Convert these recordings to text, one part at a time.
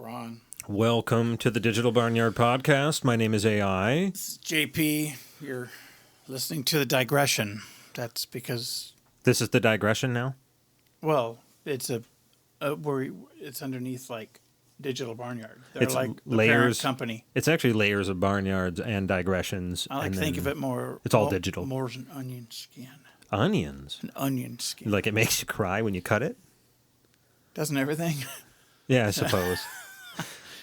We're on. Welcome to the Digital Barnyard Podcast. My name is AI. This is JP. You're listening to the Digression. That's because... This is the Digression now? Well, it's it's underneath, like, Digital Barnyard. They're it's like the layers, parent company. It's actually layers of barnyards and digressions. I like to think of it more... It's all digital. More as an onion skin. Onions? An onion skin. Like it makes you cry when you cut it? Doesn't everything? Yeah, I suppose.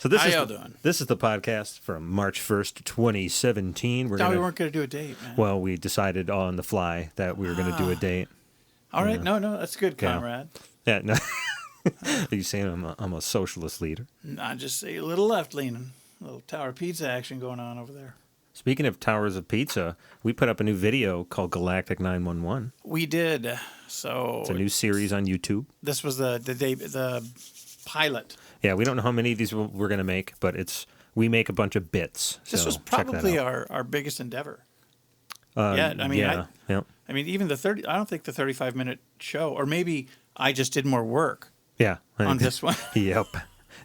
So How y'all doing? This is the podcast from March 1st, 2017. We weren't going to do a date, man. Well, we decided on the fly that we were going to do a date. All right. No, that's good, comrade. Yeah, no. Are you saying I'm a socialist leader? I just say a little left-leaning. A little Tower Pizza action going on over there. Speaking of Towers of Pizza, we put up a new video called Galactic 911. We did. So it's a new series on YouTube. This was the pilot. Yeah, we don't know how many of these we're going to make, but we make a bunch of bits. This was probably our biggest endeavor. I mean, even the 30. I don't think the 35-minute show, or maybe I just did more work. Yeah, on this one. Yep,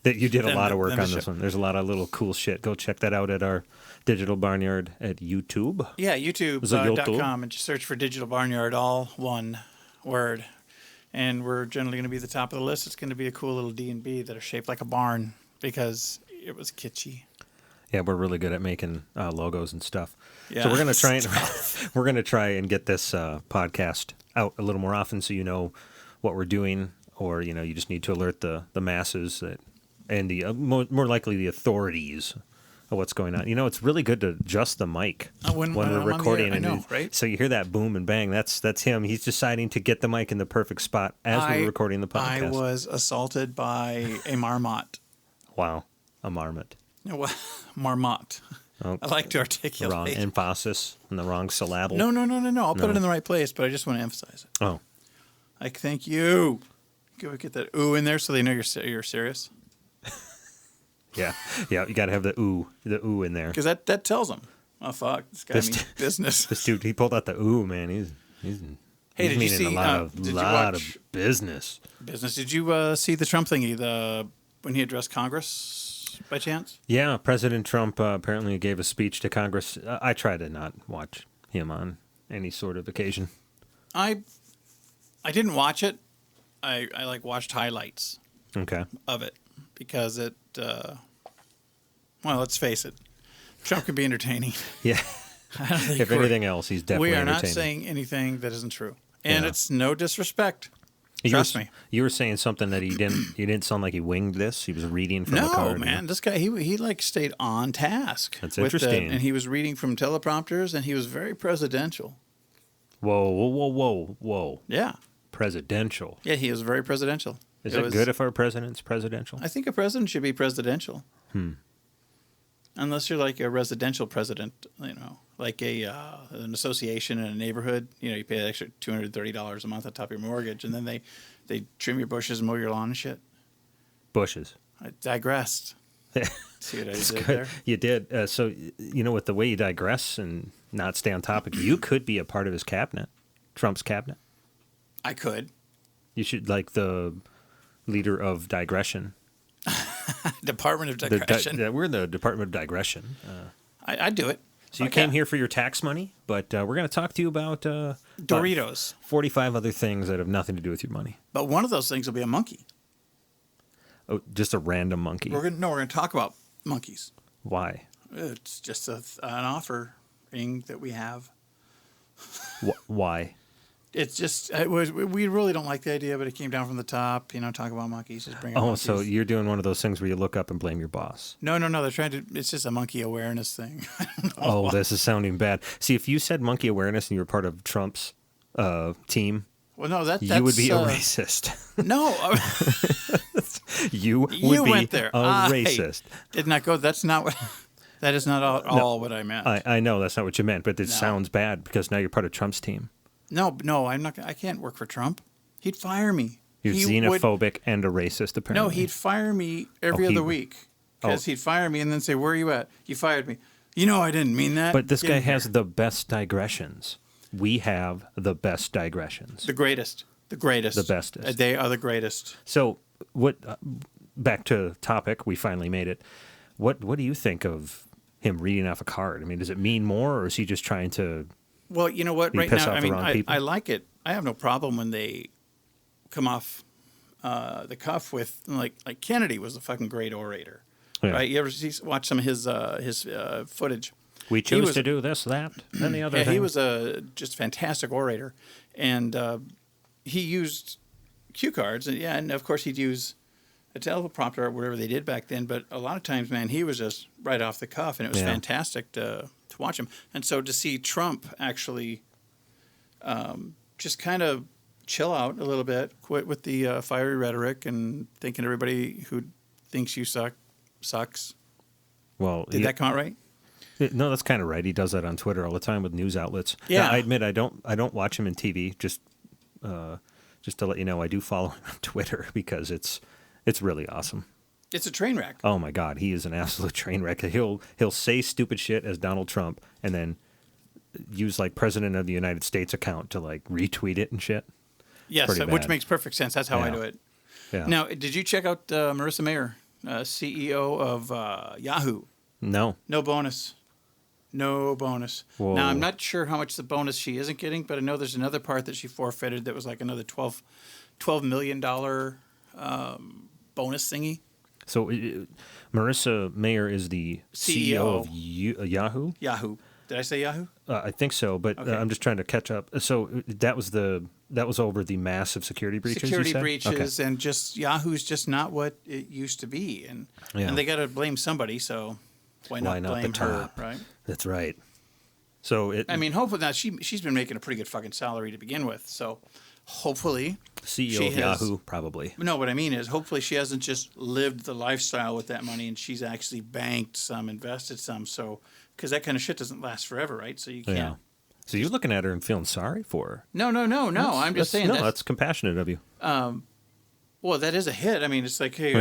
that you did a lot of work on this one. There's a lot of little cool shit. Go check that out at our Digital Barnyard at YouTube. Yeah, YouTube.com, and just search for Digital Barnyard, all one word. And we're generally going to be the top of the list. It's going to be a cool little D&B that are shaped like a barn because it was kitschy. Yeah, we're really good at making logos and stuff. Yeah, so we're going to try and get this podcast out a little more often, so you know what we're doing, or you just need to alert the masses and the more likely the authorities of what's going on. It's really good to adjust the mic when we're recording. I know, right? So you hear that boom and bang. That's him. He's deciding to get the mic in the perfect spot as we're recording the podcast. I was assaulted by a marmot. Wow, a marmot. No, marmot. Oh, I like to articulate. Wrong emphasis and the wrong syllable. No. I'll put it in the right place, but I just want to emphasize it. Oh. Like, thank you. Get that ooh in there so they know you're serious. Yeah. You got to have the ooh in there. Because that tells them, oh, fuck, this guy means business. This dude, he pulled out the ooh, man. He's did you see, a lot of business. Did you see the Trump thingy, when he addressed Congress, by chance? Yeah, President Trump apparently gave a speech to Congress. I try to not watch him on any sort of occasion. I didn't watch it. I watched highlights of it because it, well, let's face it, Trump can be entertaining. Yeah. If anything else, he's definitely entertaining. We are not saying anything that isn't true. And it's no disrespect. Trust me. You were saying something that he didn't sound like he winged this. He was reading from a card. No, man. This guy, he like stayed on task. That's interesting. And he was reading from teleprompters, and he was very presidential. Whoa. Yeah. Presidential. Yeah, he was very presidential. Is it good if our president's presidential? I think a president should be presidential. Unless you're like a residential president, like an association in a neighborhood. You pay an extra $230 a month on top of your mortgage, and then they trim your bushes and mow your lawn and shit. Bushes. I digressed. See what I did there? You did. So, with the way you digress and not stay on topic, you could be a part of his cabinet, Trump's cabinet. I could. You should, like the leader of digression. Department of Digression. We're the Department of Digression. I'd do it. So you came here for your tax money, but we're going to talk to you about Doritos. 45 other things that have nothing to do with your money. But one of those things will be a monkey. Oh, just a random monkey. We're going to talk about monkeys. Why? It's just an offering that we have. Why? It's just we really don't like the idea, but it came down from the top. Talk about monkeys, just bring. Monkeys. So you're doing one of those things where you look up and blame your boss. No. They're trying to. It's just a monkey awareness thing. This is sounding bad. See, if you said monkey awareness and you were part of Trump's team, well, no, that's you would be a racist. No, you went there. A racist. Did not go. That's not what. That is not all what I meant. I know that's not what you meant, but it sounds bad because now you're part of Trump's team. No, I'm not. I can't work for Trump. He'd fire me. You're xenophobic and a racist, apparently. No, he'd fire me every other week because he'd fire me and then say, "Where are you at? You fired me." I didn't mean that. But this guy has the best digressions. We have the best digressions. The greatest. The greatest. The bestest. They are the greatest. So what back to topic. We finally made it. What do you think of him reading off a card? I mean, does it mean more, or is he just trying to? Well, you know what? Right piss now, off I the mean, wrong people? I like it. I have no problem when they come off the cuff with like Kennedy was a fucking great orator, right? You ever watch some of his footage? We choose to do this, that, and the other Yeah, thing. he was a just fantastic orator, and he used cue cards, and of course he'd use a teleprompter or whatever they did back then. But a lot of times, man, he was just right off the cuff, and it was fantastic to watch him. And so to see Trump actually just kind of chill out a little bit, quit with the fiery rhetoric and thinking everybody who thinks you sucks. Well, Did that come out right? No, that's kind of right. He does that on Twitter all the time with news outlets. Yeah, now, I admit I don't watch him in TV. Just to let you know, I do follow him on Twitter because it's really awesome. It's a train wreck. Oh my God, he is an absolute train wreck. He'll say stupid shit as Donald Trump and then use like President of the United States account to like retweet it and shit. Yes, which makes perfect sense. That's how I do it. Yeah. Now, did you check out Marissa Mayer, CEO of Yahoo? No. No bonus. No bonus. Whoa. Now, I'm not sure how much the bonus she isn't getting, but I know there's another part that she forfeited that was like another $12 million bonus thingy. So Marissa Mayer is the CEO of Yahoo? Yahoo. Did I say Yahoo? I think so, but Okay. I'm just trying to catch up. So that was over the massive security breaches. Security you said? breaches, Okay. and just Yahoo's just not what it used to be, and they got to blame somebody. So why not blame the her? top? Right. That's right. So I mean, hopefully now she's been making a pretty good fucking salary to begin with. So hopefully CEO of Yahoo, probably. No, what I mean is hopefully she hasn't just lived the lifestyle with that money, and she's actually banked some, invested some. So because that kind of shit doesn't last forever, right? So you can't. Yeah. So you're looking at her and feeling sorry for her. No. I'm just saying. That's compassionate of you. Well, that is a hit. I mean, it's like, hey,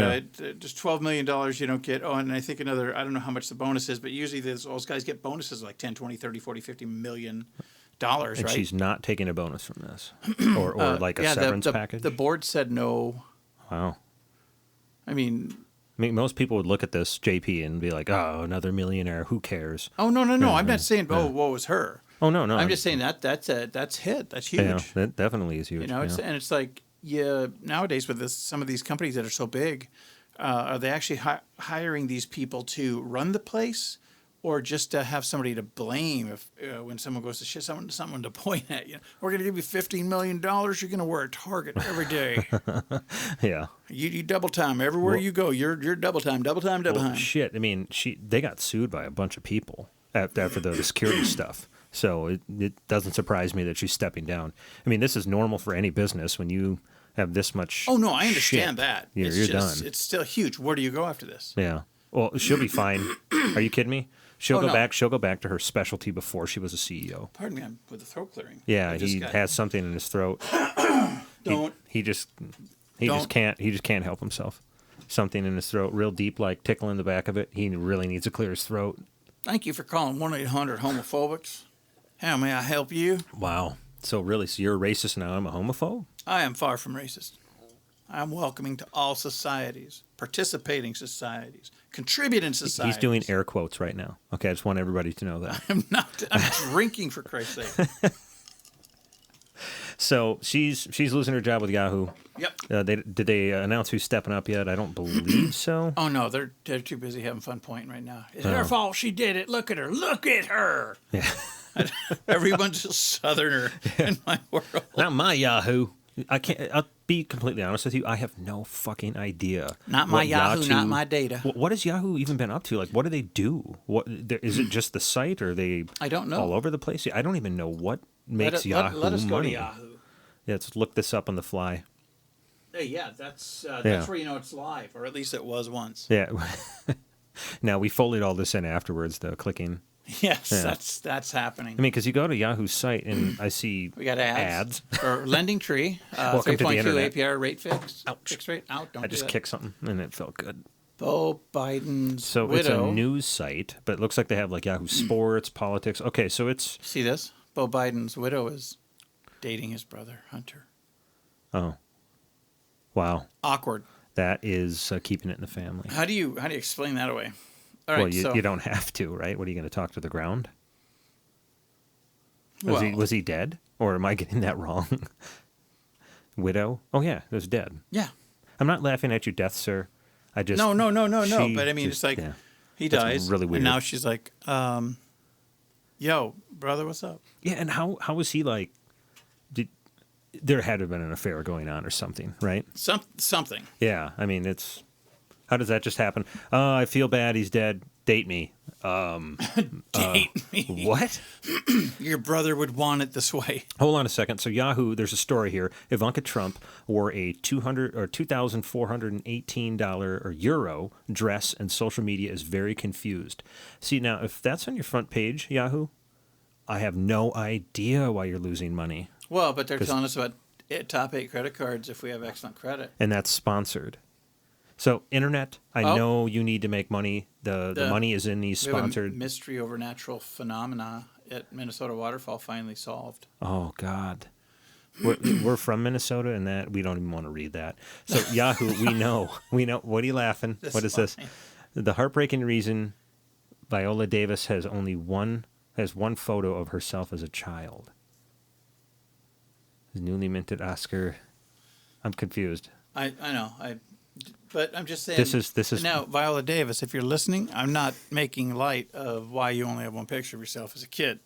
just $12 million you don't get. Oh, and I think another, I don't know how much the bonus is, but usually those guys get bonuses like 10, 20, 30, 40, $50 million, right? And she's not taking a bonus from this or like a severance package? The board said no. Wow. I mean, most people would look at this, JP, and be like, oh, another millionaire. Who cares? Oh, no. I'm not saying, woe is her. Oh, no. I'm just saying that's hit. That's huge. Yeah, that definitely is huge. And it's like, nowadays with some of these companies that are so big, are they actually hiring these people to run the place, or just to have somebody to blame if when someone goes to shit, someone to point at you? We're going to give you $15 million. You're going to wear a Target every day. Yeah. You double time everywhere you go. You're double time. Well, shit. I mean, they got sued by a bunch of people after the security stuff. So it doesn't surprise me that she's stepping down. I mean, this is normal for any business when you have this much. Oh no, I understand shit, that. You're done. It's still huge. Where do you go after this? Yeah. Well, she'll be fine. Are you kidding me? She'll go back. She'll go back to her specialty before she was a CEO. Pardon me, I'm with the throat clearing. Yeah, he has something in his throat. He just can't help himself. Something in his throat, real deep, like tickling the back of it. He really needs to clear his throat. Thank you for calling 1-800-homophobics. How may I help you? Wow. So you're a racist now. I'm a homophobe? I am far from racist. I'm welcoming to all societies, participating societies, contributing societies. He's doing air quotes right now. Okay, I just want everybody to know that. I'm not. I'm drinking, for Christ's sake. So she's losing her job with Yahoo. Yep. Did they announce who's stepping up yet? I don't believe so. Oh no, they're too busy having fun pointing right now. It's her fault. She did it. Look at her. Look at her. Yeah. Everyone's a southerner in my world. Not my Yahoo. I'll be completely honest with you. I have no fucking idea. Not my Yahoo, not my data. What has Yahoo even been up to? Like, what do they do? Is it just the site, or are they? I don't know. All over the place. I don't even know what makes Yahoo let us go money. to Yahoo. Yeah, let's look this up on the fly. Hey, that's where you know it's live, or at least it was once. Yeah. Now we folded all this in afterwards, though. Clicking. Yes, yeah. That's happening. I mean, because you go to Yahoo's site and I see we got ads for Lending Tree. Welcome to the internet. 3.2 APR rate fix. Ouch. Fixed rate out. Don't I just kicked something and it felt good. Beau Biden's widow. It's a news site, but it looks like they have like Yahoo Sports, politics. Okay, so it's see this. Beau Biden's widow is dating his brother Hunter. Oh, wow. Awkward. That is keeping it in the family. How do you explain that away? All right, Well, you don't have to, right? What are you going to talk to the ground? Well, Was he dead? Or am I getting that wrong? Widow? Oh, yeah, it was dead. yeah. I'm not laughing at your death, sir. I just... No. she But I mean, just- it's like yeah. he That's dies, really weird. and now she's like, "Yo, brother, what's up?" Yeah, and how was he like... There had to have been an affair going on or something, right? Something. Yeah, I mean, it's... How does that just happen? Oh, I feel bad, he's dead. Date me. Date me. What? Your brother would want it this way. Hold on a second. So Yahoo, there's a story here. Ivanka Trump wore a $2,418 or euro dress, and social media is very confused. See, now, if that's on your front page, Yahoo, I have no idea why you're losing money. Well, but they're telling us about top 8 credit cards if we have excellent credit. And that's sponsored. So, internet, I know you need to make money. The money is in these We have sponsored... a mystery over natural phenomena at Minnesota Waterfall finally solved. Oh, God. We're from Minnesota, and that we don't even want to read that. So, Yahoo, we know. What are you laughing? What is this? The heartbreaking reason Viola Davis has one photo of herself as a child. His newly minted Oscar. I'm confused. I know. But I'm just saying. This is now, Viola Davis. If you're listening, I'm not making light of why you only have one picture of yourself as a kid.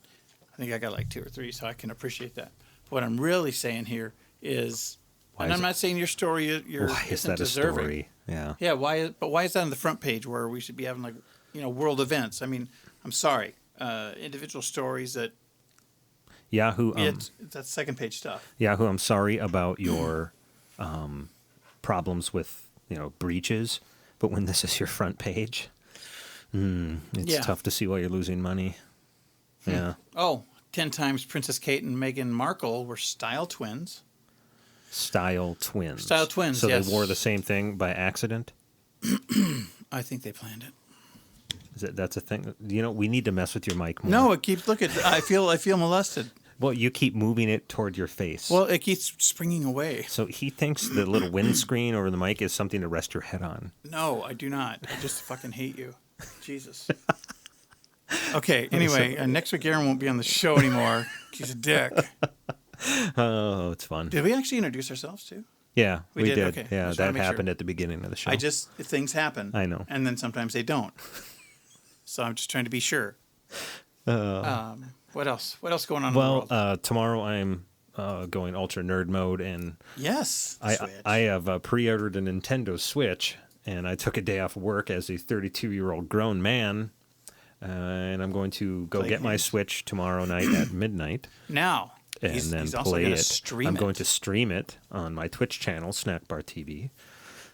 I think I got like 2 or 3, so I can appreciate that. What I'm really saying here is, and I'm not saying your story why is that deserving. a story? Yeah. Yeah. Why is that on the front page where we should be having like world events? I mean, I'm sorry, individual stories that. Yahoo. That's second page stuff. Yahoo, I'm sorry about your problems with breaches, but when this is your front page, it's tough to see why you're losing money. Yeah. Oh, 10 times Princess Kate and Meghan Markle were style twins. Style twins. Style twins, So yes. they wore the same thing by accident? I think they planned it. That's a thing? We need to mess with your mic more. No, it keeps, look, I feel molested. Well, you keep moving it toward your face. Well, it keeps springing away. So he thinks the little windscreen over the mic is something to rest your head on. No, I do not. I just fucking hate you. Jesus. Okay, anyway, next week Aaron won't be on the show anymore. He's a dick. Oh, it's fun. Did we actually introduce ourselves too? Yeah, we did. Okay. Yeah, Just wanna that make happened sure. at the beginning of the show. Things happen. I know. And then sometimes they don't. So I'm just trying to be sure. What else? What else going on in the world? Tomorrow I'm going ultra nerd mode, and Yes. I have pre-ordered a Nintendo Switch, and I took a day off work as a 32-year-old grown man, and I'm going to go get my Switch tomorrow night at midnight. Now, And he's then also play gonna it. stream I'm it. going to stream it on my Twitch channel, Snackbar TV,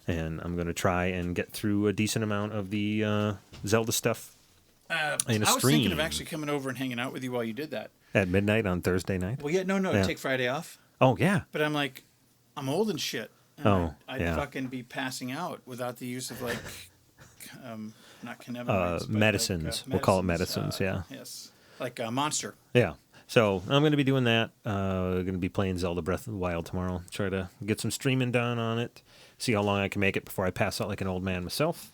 and I'm going to try and get through a decent amount of the Zelda stuff in a I was stream. thinking of actually coming over and hanging out with you while you did that. At midnight on Thursday night? Well, yeah, no, Yeah. take Friday off. Oh, yeah. But I'm like, I'm old and shit. And Oh, I'd yeah. fucking be passing out without the use of like, not cannabinoids, but medicines. like, We'll call it medicines, yeah. Yes, like Monster. Yeah. So I'm going to be doing that. Going to be playing Zelda Breath of the Wild tomorrow. Try to get some streaming done on it. See how long I can make it before I pass out like an old man myself.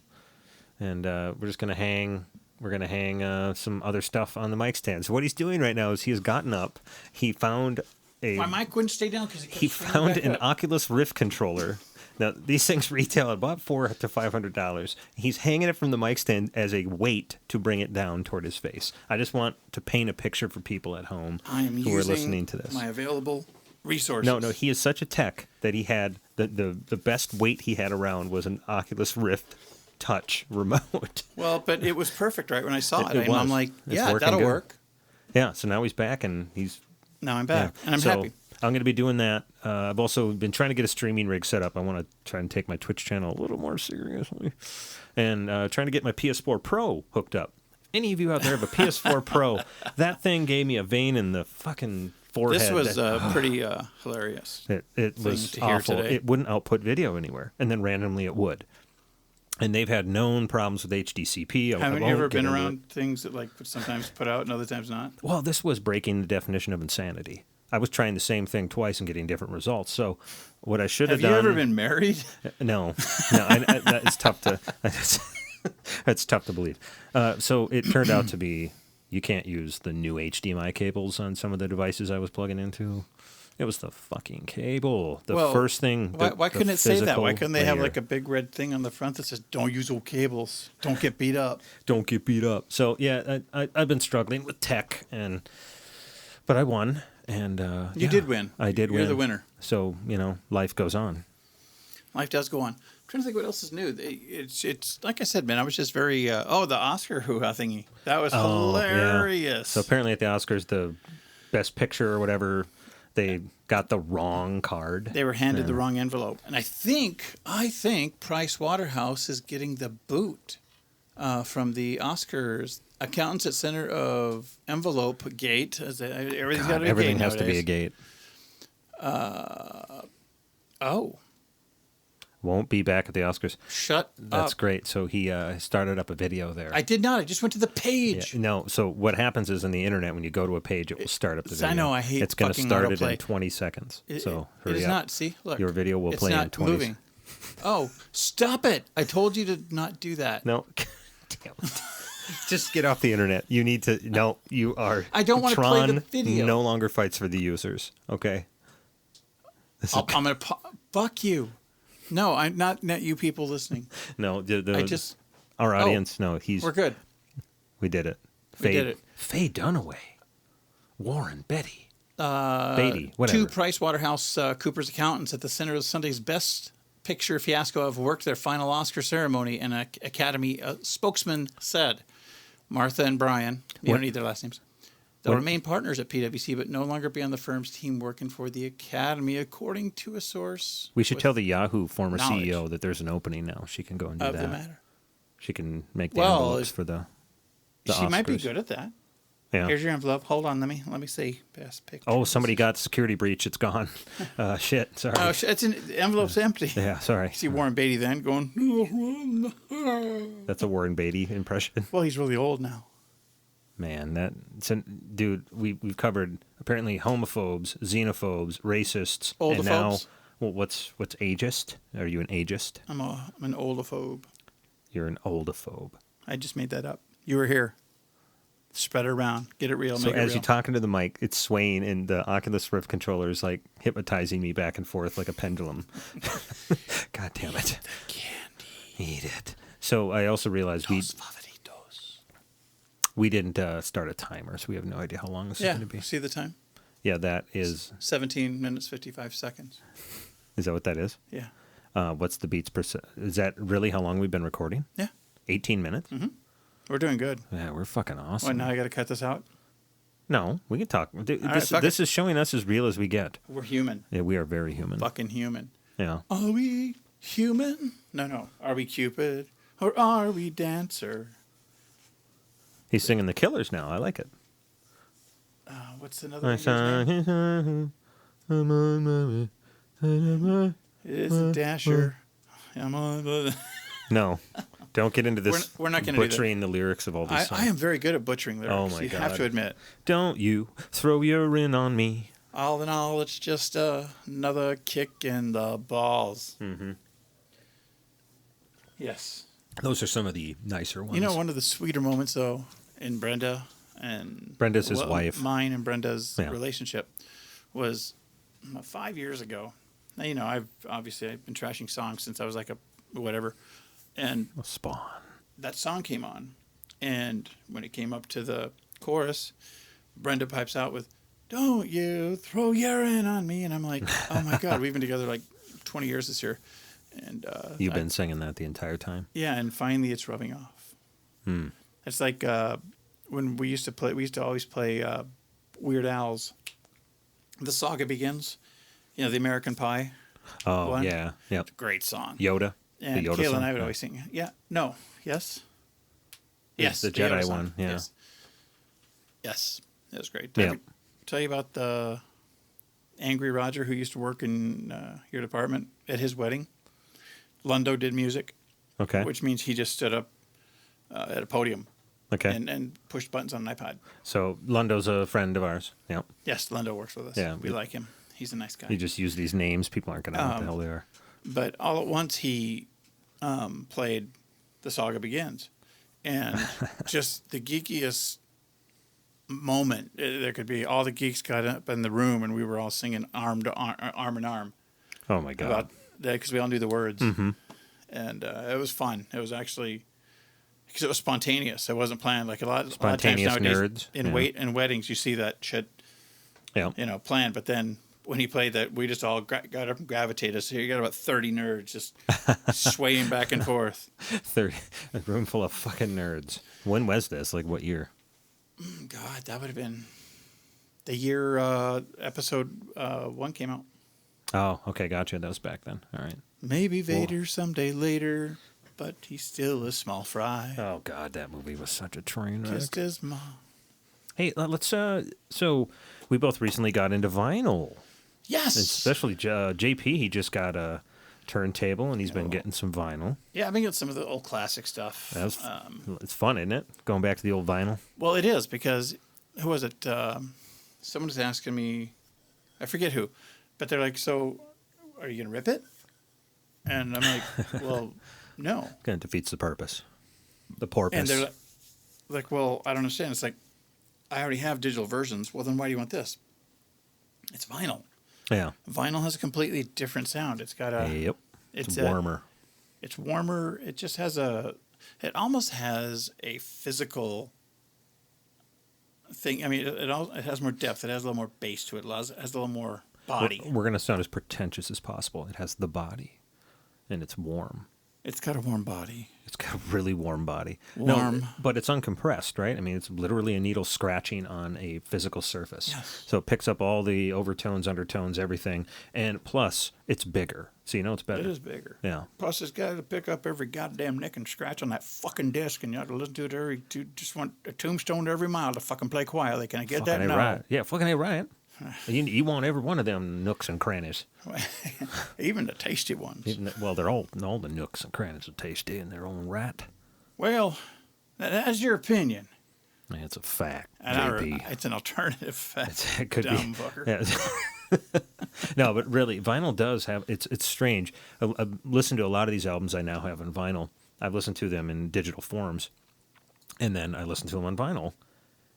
And we're just going to hang... We're going to hang some other stuff on the mic stand. So what he's doing right now is he has gotten up. He found My mic wouldn't stay down because he found an Oculus Rift controller. Now, these things retail at about $400 to $500. He's hanging it from the mic stand as a weight to bring it down toward his face. I just want to paint a picture for people at home who are listening to this. My available resources. No, he is such a tech that he had the best weight he had around was an Oculus Rift Touch remote. Well, but it was perfect, right? When I saw it, It was. I'm like, It's yeah, working that'll good. work. Yeah, so now he's back and he's... Now I'm back, and I'm happy. I'm going to be doing that. I've also been trying to get a streaming rig set up. I want to try and take my Twitch channel a little more seriously. And trying to get my PS4 Pro hooked up. Any of you out there have a PS4 Pro? That thing gave me a vein in the fucking forehead. This was pretty hilarious. It was to hear awful. today. It wouldn't output video anywhere. And then randomly it would. And they've had known problems with HDCP. Haven't you ever been around things that like sometimes put out and other times not? Well, this was breaking the definition of insanity. I was trying the same thing twice and getting different results. So what I should have Have you done. ever been married? No. It's tough to. It's tough to believe. So it turned out to be you can't use the new HDMI cables on some of the devices I was plugging into. It was the fucking cable. First thing. Why couldn't it say that? Why couldn't they have layer. like a big red thing on the front that says "Don't use old cables. Don't get beat up." Don't get beat up. So yeah, I've been struggling with tech, but I won, and You did win. I did win. You're the winner. So life goes on. Life does go on. I'm trying to think what else is new. It's like I said, man. I was just very the Oscar hoo-ha thingy. That was hilarious. Yeah. So apparently at the Oscars, the Best Picture or whatever, they got the wrong card. They were handed the wrong envelope, and I think Price Waterhouse is getting the boot from the Oscars. Accountants at center of envelope gate. Everything's got to be everything gate has nowadays. to be a gate. Oh, Won't be back at the Oscars. shut That's up. great. So he started up a video there. I did not. I just went to the page. Yeah, no, so what happens is in the internet, when you go to a page, it will start up the video. I know, I hate It's going to fucking start it autoplay. in 20 seconds. So It hurry is up. not. See, look. Your video will it's play not in 20 moving. Oh, stop it! I told you to not do that. No. Damn it. Just get off the internet. You need to. No, you are. I don't want to play the Tron video. no longer fights for the users. Okay. I'm gonna fuck you. No, I'm not you people listening. No, our Oh, audience. No, We're good. We did it. We did it. Faye Dunaway, Warren Beatty, Beatty, whatever. Two Price Waterhouse Coopers accountants at the center of Sunday's Best Picture fiasco have worked their final Oscar ceremony, and an Academy spokesman said, Martha and Brian, you don't need their last names, they'll remain partners at PwC, but no longer be on the firm's team working for the Academy, according to a source. We should tell the Yahoo former knowledge CEO that there's an opening now. She can go and do of that. the matter. She can make the Well, envelopes for the She might be Oscars. good at that. Yeah. Here's your envelope. Hold on, let me see. Best Picture. Oh, somebody got security breach. It's gone. Shit. Sorry. Oh, the envelope's empty. Yeah. Sorry. See Warren Beatty then going. That's a Warren Beatty impression. Well, he's really old now. Man, dude, we've covered apparently homophobes, xenophobes, racists, and now, Oldophobes? well, what's ageist? Are you an ageist? I'm an oldophobe. You're an oldophobe. I just made that up. You were here. Spread it around. Get it real. So Make it as real. you're talking to the mic, it's swaying, and the Oculus Rift controller is like hypnotizing me back and forth like a pendulum. God damn it! Candy. Eat it. So I also realized Dos favoritos. we didn't start a timer, so we have no idea how long this is Yeah. going to be. See the time? Yeah, that is. 17 minutes 55 seconds. Is that what that is? Yeah. What's the beats per? Is that really how long we've been recording? Yeah. 18 minutes. Mm-hmm. We're doing good. Yeah, we're fucking awesome. Well, now I got to cut this out. No, we can talk. This fuck this is showing us as real as we get. We're human. Yeah, we are very human. Fucking human. Yeah. Are we human? No. Are we Cupid or are we Dancer? He's singing The Killers now. I like it. What's another singer's name? I'm on my way. It's Dasher. I'm on the... No, don't get into this. We're not gonna do that. butchering the lyrics of all these songs. I am very good at butchering lyrics. Oh, my you God. have to admit. Don't you throw your in on me. All in all, it's just another kick in the balls. Mm-hmm. Yes. Those are some of the nicer ones. You know, one of the sweeter moments, though, in Brenda's his wife. Mine and Brenda's Yeah. relationship was 5 years ago. Now, you know, I've been trashing songs since I was like a whatever. And Spawn. that song came on. And when it came up to the chorus, Brenda pipes out with, "Don't you throw urine on me." And I'm like, oh my God, we've been together like 20 years this year. And You've been singing that the entire time. yeah, and finally it's rubbing off. It's like when we used to always play Weird Al's The Saga Begins, you know, the American Pie. Oh, one. yeah. Yep. Great song. Yoda. And the Yoda Kayla song? and I would Yeah. always sing. Yeah. No. Yes. It's Yes. the Jedi Yoda song. one, yeah. Yes. That was great. Did I Yeah. ever tell you about the Angry Roger who used to work in your department at his wedding? Lundo did music, Okay. which means he just stood up at a podium Okay. and pushed buttons on an iPod. So Lundo's a friend of ours. Yep. Yes, Lendo works with us. Yeah, we like him. He's a nice guy. You just use these names. People aren't going to know what the hell they are. But all at once, he played The Saga Begins. And just the geekiest moment there could be. All the geeks got up in the room, and we were all singing arm in arm. Oh, my God. About that, because we all knew the words. Mm-hmm. And it was fun. It was actually... Because it was spontaneous. It wasn't planned. Like a lot of times nowadays, nerds. In weddings, you see that shit, planned. But then when he played that, we just all got up and gravitated. So you got about 30 nerds just swaying back and forth. 30, a room full of fucking nerds. When was this? Like what year? God, that would have been the year episode 1 came out. Oh, okay, gotcha. That was back then. All right. Maybe Vader someday later. But he's still a small fry. Oh, God, that movie was such a train wreck. Just his mom. Hey, let's, so we both recently got into vinyl. Yes. Especially JP, he just got a turntable, and he's been getting some vinyl. Yeah, I've been getting some of the old classic stuff. It's fun, isn't it? Going back to the old vinyl. Well, it is, because, who was it? Someone was asking me, I forget who, but they're like, so, are you going to rip it? And I'm like, well... No. Kind of defeats the purpose. The porpoise. And they're like, well, I don't understand. It's like, I already have digital versions. Well, then why do you want this? It's vinyl. Yeah. Vinyl has a completely different sound. It's got a... Yep. It's warmer. It's warmer. It just has a... It almost has a physical thing. I mean, it has more depth. It has a little more bass to it. It has a little more body. We're going to sound as pretentious as possible. It has the body, and it's warm. It's got a warm body. It's got a really warm body. Warm. No, but it's uncompressed, right? I mean, it's literally a needle scratching on a physical surface. Yes. So it picks up all the overtones, undertones, everything. And plus, it's bigger. So you know it's better. It is bigger. Yeah. Plus, it's got to pick up every goddamn nick and scratch on that fucking disc, and you have to listen to it you just want a tombstone to every mile to fucking play quietly. Can I get that? No. Right. Yeah, fucking A right. You want every one of them nooks and crannies. Even the tasty ones. Well, they're all the nooks and crannies are tasty in their own right. Well, that's your opinion. It's a fact, and JP. It's an alternative fact. It could dumb be. fucker. Yeah. No, but really, vinyl does have. It's strange. I've listened to a lot of these albums I now have on vinyl. I've listened to them in digital forms, and then I listen to them on vinyl.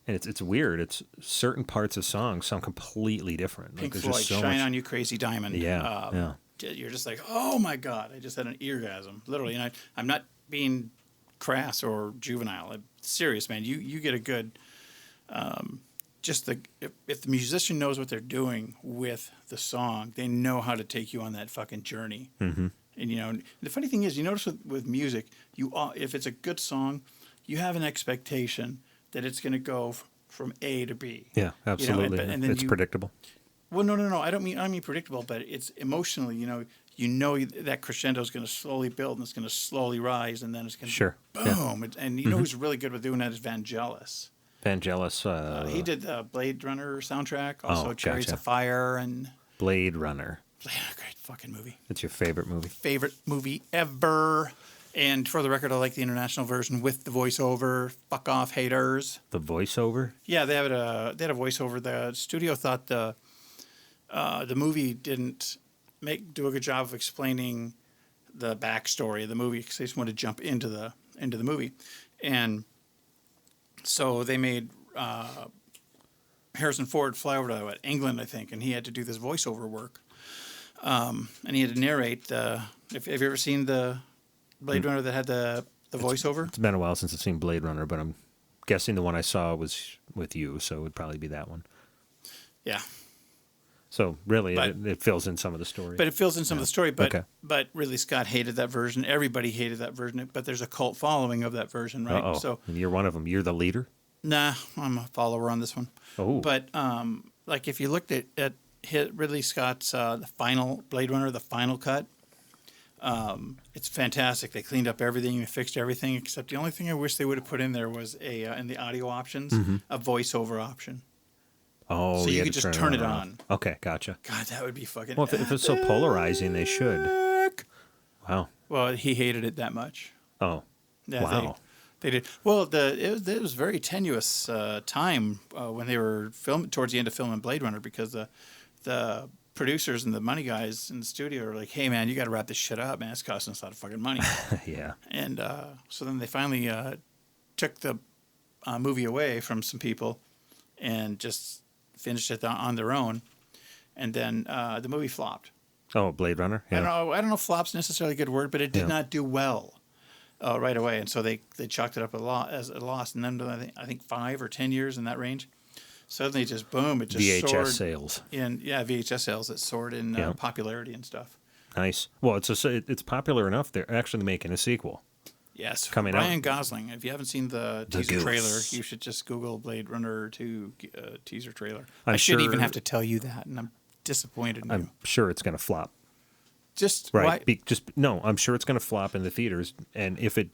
And it's weird. It's certain parts of songs sound completely different. Pink like, Floyd, just so Shine much... On You Crazy Diamond. Yeah, You're just like, oh my God, I just had an eargasm. Literally. And I'm not being crass or juvenile. I'm serious, man. You get a good, if the musician knows what they're doing with the song, they know how to take you on that fucking journey. Mm-hmm. And, the funny thing is, you notice with music, if it's a good song, you have an expectation that it's going to go from A to B. Yeah, absolutely. And then it's predictable. Well, no. I don't mean predictable, but it's emotionally. You know that crescendo is going to slowly build and it's going to slowly rise, and then it's going to boom. Yeah. And you know who's really good with doing that is Vangelis. Vangelis. He did the Blade Runner soundtrack. Also, Chariots of Fire and Blade Runner. Great fucking movie. It's your favorite movie. Favorite movie ever. And for the record, I like the international version with the voiceover. Fuck off, haters. The voiceover? Yeah, they had a voiceover. The studio thought the movie didn't do a good job of explaining the backstory of the movie because they just wanted to jump into the movie, and so they made Harrison Ford fly over to England, I think, and he had to do this voiceover work, and he had to narrate the. Have you ever seen the Blade Runner that had the voiceover? It's been a while since I've seen Blade Runner, but I'm guessing the one I saw was with you, so it would probably be that one. Yeah. So really, it fills in some of the story. But it fills in some of the story. But Ridley Scott hated that version. Everybody hated that version. But there's a cult following of that version, right? Uh-oh. So you're one of them. You're the leader? Nah, I'm a follower on this one. Oh. But like if you looked at Ridley Scott's the final Blade Runner, the final cut, it's fantastic. They cleaned up everything, they fixed everything, except the only thing I wish they would have put in there was in the audio options, a voiceover option. Oh, so you could just turn it on. Okay, gotcha. God, that would be fucking. Well, if it's so polarizing, they should. Wow. Well, he hated it that much. Oh, Yeah, wow. They did. Well, it was very tenuous time when they were towards the end of filming Blade Runner, because the producers and the money guys in the studio are like, "Hey, man, you got to wrap this shit up, man. It's costing us a lot of fucking money." Yeah. And so then they finally took the movie away from some people and just finished it on their own. And then the movie flopped. Oh, Blade Runner? Yeah. I don't know if flop's necessarily a good word, but it did not do well right away. And so they chalked it up as a loss. And then I think 5 or 10 years in that range, suddenly just boom, it just VHS soared sales. VHS sales. It soared in popularity and stuff. Nice. Well, it's popular enough. They're actually making a sequel. Yes, coming Ryan out. Gosling. If you haven't seen the teaser trailer, you should just Google Blade Runner 2 teaser trailer. I shouldn't even have to tell you that, and I'm disappointed in you. I'm sure it's going to flop. Just right. I'm sure it's going to flop in the theaters, and if it,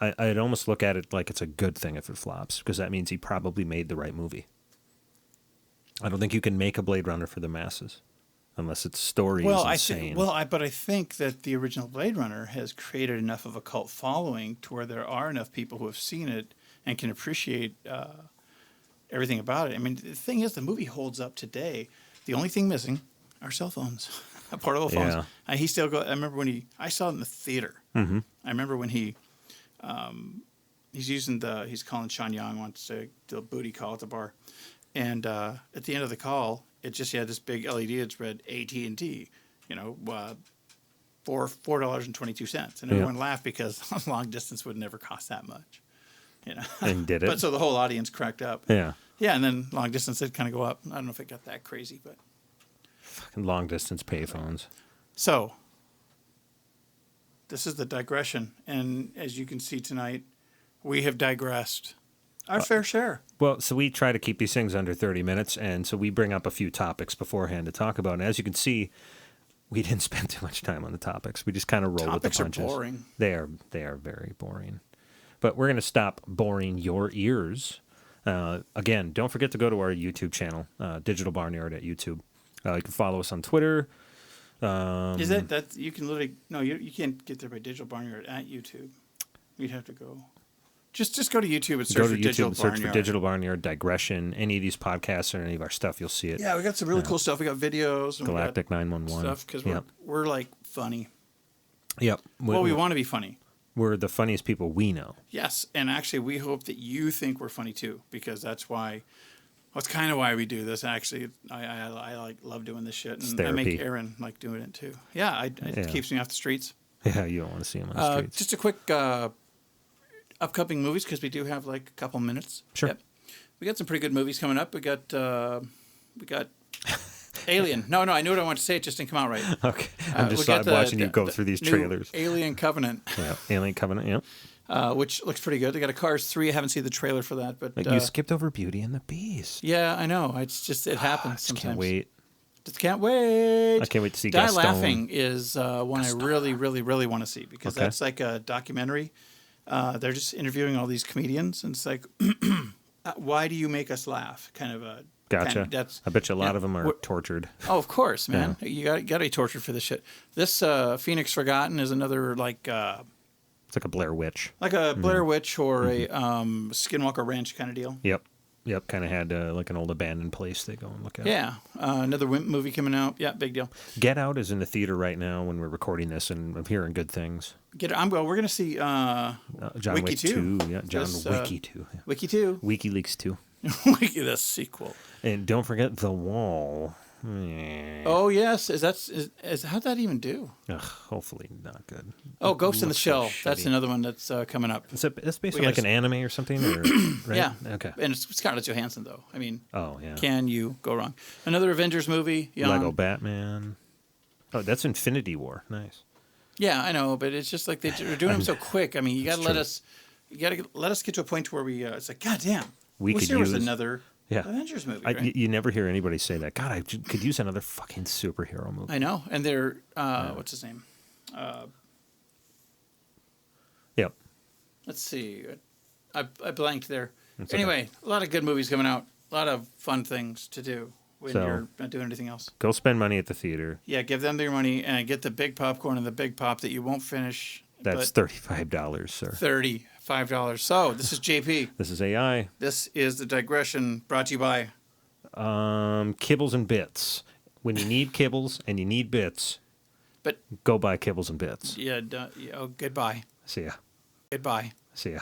I'd almost look at it like it's a good thing if it flops, because that means he probably made the right movie. I don't think you can make a Blade Runner for the masses unless its story is insane. But I think that the original Blade Runner has created enough of a cult following to where there are enough people who have seen it and can appreciate everything about it. I mean, the thing is, the movie holds up today. The only thing missing are cell phones, portable phones. Yeah. He still I remember when I saw it in the theater. Mm-hmm. I remember when he's calling Sean Young, wants to do a booty call at the bar. And at the end of the call, it just had this big LED that read AT&T, $4.22. And everyone laughed because long distance would never cost that much. And did it? But so the whole audience cracked up. Yeah. Yeah, and then long distance did kind of go up. I don't know if it got that crazy, but... Fucking long distance payphones. So, this is the digression. And as you can see tonight, we have digressed our fair share. Well, so we try to keep these things under 30 minutes, and so we bring up a few topics beforehand to talk about. And as you can see, we didn't spend too much time on the topics. We just kind of roll with the punches. Topics are boring. They are very boring. But we're going to stop boring your ears. Again, don't forget to go to our YouTube channel, Digital Barnyard at YouTube. You can follow us on Twitter. Is that you can literally... No, you can't get there by Digital Barnyard at YouTube. You'd have to go... Just go to YouTube and search for Digital Barnyard. Search for Digital Barnyard, Digression, any of these podcasts or any of our stuff, you'll see it. Yeah, we got some really cool stuff. We got videos. And Galactic 911. Stuff, because we're like funny. Yep. We want to be funny. We're the funniest people we know. Yes, and actually we hope that you think we're funny too, because that's kind of why we do this. Actually, I love doing this shit, and I make Aaron like doing it too. Yeah, it keeps me off the streets. Yeah, you don't want to see him on the streets. Just a quick upcoming movies, because we do have like a couple minutes. Sure. Yep. We got some pretty good movies coming up. We got Alien. No, I knew what I wanted to say. It just didn't come out right. Okay. I'm just watching you go through these trailers. Alien Covenant. Yeah, Alien Covenant, yeah. Which looks pretty good. They got a Cars 3. I haven't seen the trailer for that, but you skipped over Beauty and the Beast. Yeah, I know. It's just it happens sometimes. Can't wait. Just can't wait. I can't wait to see Die Gaston. Laughing is one I really, really, really want to see, because that's like a documentary. They're just interviewing all these comedians, and it's like, why do you make us laugh? Kind of a... Gotcha. I bet you a lot of them are tortured. Oh, of course, man. Yeah. You got to be tortured for this shit. This Phoenix Forgotten is another like... it's like a Blair Witch. Like a Blair Witch or a Skinwalker Ranch kind of deal. Yep. Kind of had like an old abandoned place they go and look at. Yeah. Another Wimp movie coming out. Yeah, big deal. Get Out is in the theater right now when we're recording this, and I'm hearing good things. We're going to see John Wiki Wick 2. Yeah, John Wiki 2. Yeah. Wiki 2. WikiLeaks 2. Wiki, the sequel. And don't forget The Wall. Oh, yes. How'd that even do? Hopefully not good. Oh, Ghost in the Shell. So that's another one that's coming up. That's based on like an anime or something? Or, right? Yeah. Okay. And it's Scarlett Johansson, though. I mean, can you go wrong? Another Avengers movie. Lego Batman. Oh, that's Infinity War. Nice. Yeah, I know, but it's just like they're doing them so quick. I mean, you got to let us get to a point where we. It's like, God damn, we could use was another Avengers movie. Right? You never hear anybody say that. God, I could use another fucking superhero movie. I know, and they're what's his name? Yep. Let's see, I blanked there. Anyway, a lot of good movies coming out. A lot of fun things to do when you're not doing anything else. Go spend money at the theater. Yeah, give them their money and get the big popcorn and the big pop that you won't finish That's $35, sir. $35. So this is JP. This is AI. This is the digression brought to you by Kibbles and Bits. When you need kibbles and you need bits, but go buy Kibbles and Bits. goodbye. See ya. Goodbye. See ya.